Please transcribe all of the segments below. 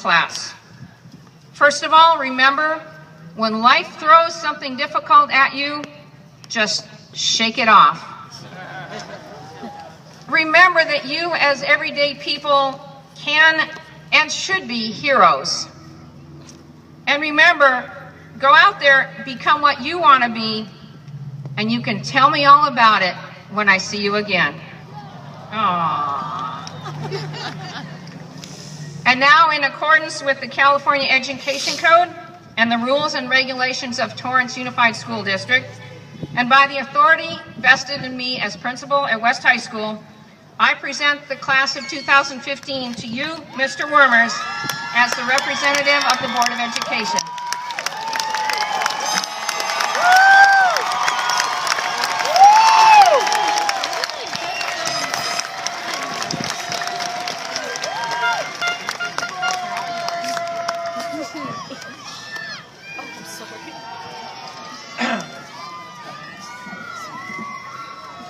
class. First of all, remember, when life throws something difficult at you, just shake it off. Remember that you as everyday people can and should be heroes. And remember, go out there, become what you want to be, and you can tell me all about it when I see you again. Aww. And now, in accordance with the California Education Code and the rules and regulations of Torrance Unified School District, and by the authority vested in me as principal at West High School, I present the class of 2015 to you, Mr. Wormers, as the representative of the Board of Education.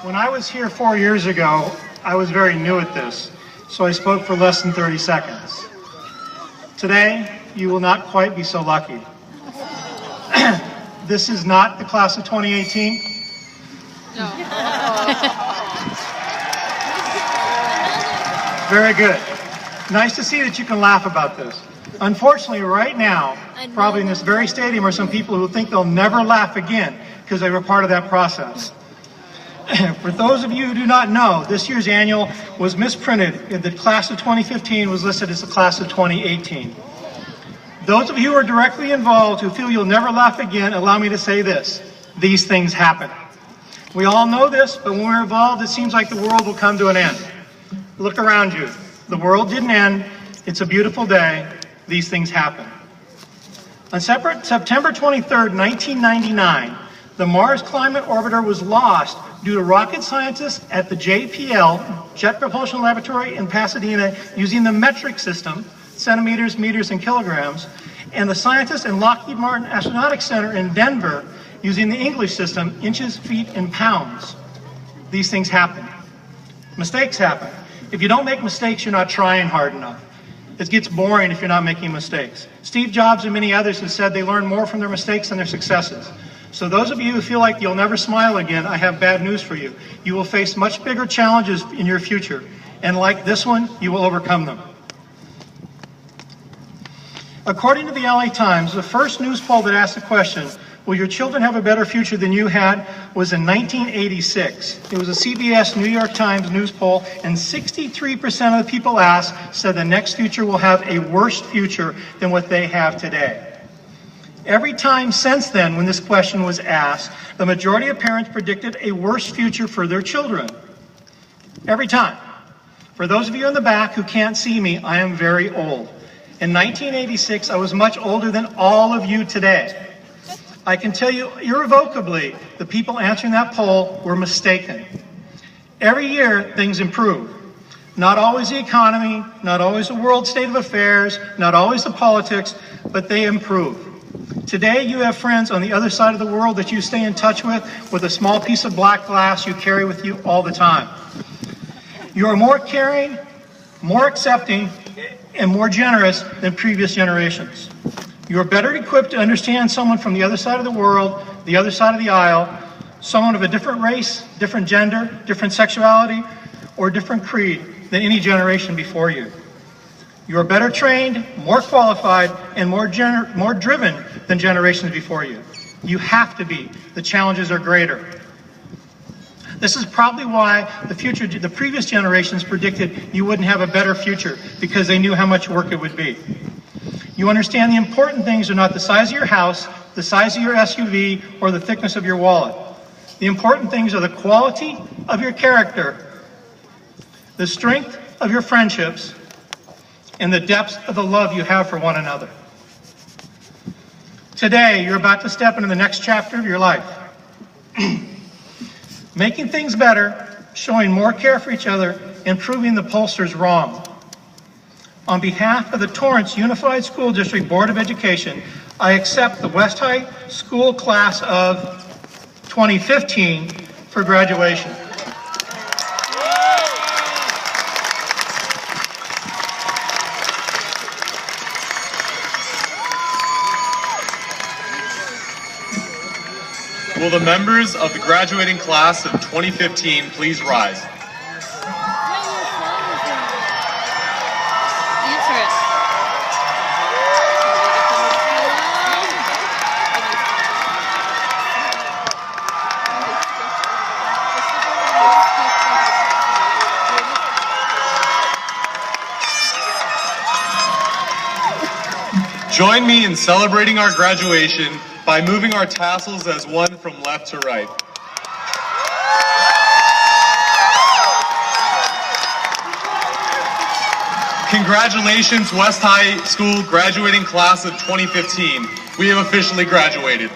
When I was here 4 years ago, I was very new at this, so I spoke for less than 30 seconds. Today, you will not quite be so lucky. This is not the class of 2018. No. Very good. Nice to see that you can laugh about this. Unfortunately, right now, probably in this very stadium are some people who think they'll never laugh again because they were part of that process. For those of you who do not know, this year's annual was misprinted. The class of 2015 was listed as the class of 2018. Those of you who are directly involved who feel you'll never laugh again, allow me to say this: these things happen. We all know this, but when we're involved, it seems like the world will come to an end. Look around you. The world didn't end. It's a beautiful day. These things happen. On September 23rd, 1999, the Mars Climate Orbiter was lost due to rocket scientists at the JPL, Jet Propulsion Laboratory in Pasadena, using the metric system, centimeters, meters, and kilograms, and the scientists in Lockheed Martin Astronautics Center in Denver, using the English system, inches, feet, and pounds. These things happen. Mistakes happen. If you don't make mistakes, you're not trying hard enough. It gets boring if you're not making mistakes. Steve Jobs and many others have said they learn more from their mistakes than their successes. So those of you who feel like you'll never smile again, I have bad news for you. You will face much bigger challenges in your future. And like this one, you will overcome them. According to the LA Times, the first news poll that asked the question, will your children have a better future than you had, was in 1986. It was a CBS New York Times news poll, and 63% of the people asked said the next future will have a worse future than what they have today. Every time since then, when this question was asked, the majority of parents predicted a worse future for their children. Every time. For those of you in the back who can't see me, I am very old. In 1986, I was much older than all of you today. I can tell you irrevocably, the people answering that poll were mistaken. Every year, things improve. Not always the economy, not always the world state of affairs, not always the politics, but they improve. Today, you have friends on the other side of the world that you stay in touch with a small piece of black glass you carry with you all the time. You are more caring, more accepting, and more generous than previous generations. You are better equipped to understand someone from the other side of the world, the other side of the aisle, someone of a different race, different gender, different sexuality, or different creed than any generation before you. You are better trained, more qualified, and more driven than generations before you. You have to be. The challenges are greater. This is probably why the previous generations predicted you wouldn't have a better future, because they knew how much work it would be. You understand the important things are not the size of your house, the size of your SUV, or the thickness of your wallet. The important things are the quality of your character, the strength of your friendships, and the depth of the love you have for one another. Today, you're about to step into the next chapter of your life. Making things better, showing more care for each other, and proving the pollsters wrong. On behalf of the Torrance Unified School District Board of Education, I accept the West High School class of 2015 for graduation. Will the members of the graduating class of 2015 please rise? Join me in celebrating our graduation by moving our tassels as one from left to right. Congratulations, West High School graduating class of 2015. We have officially graduated.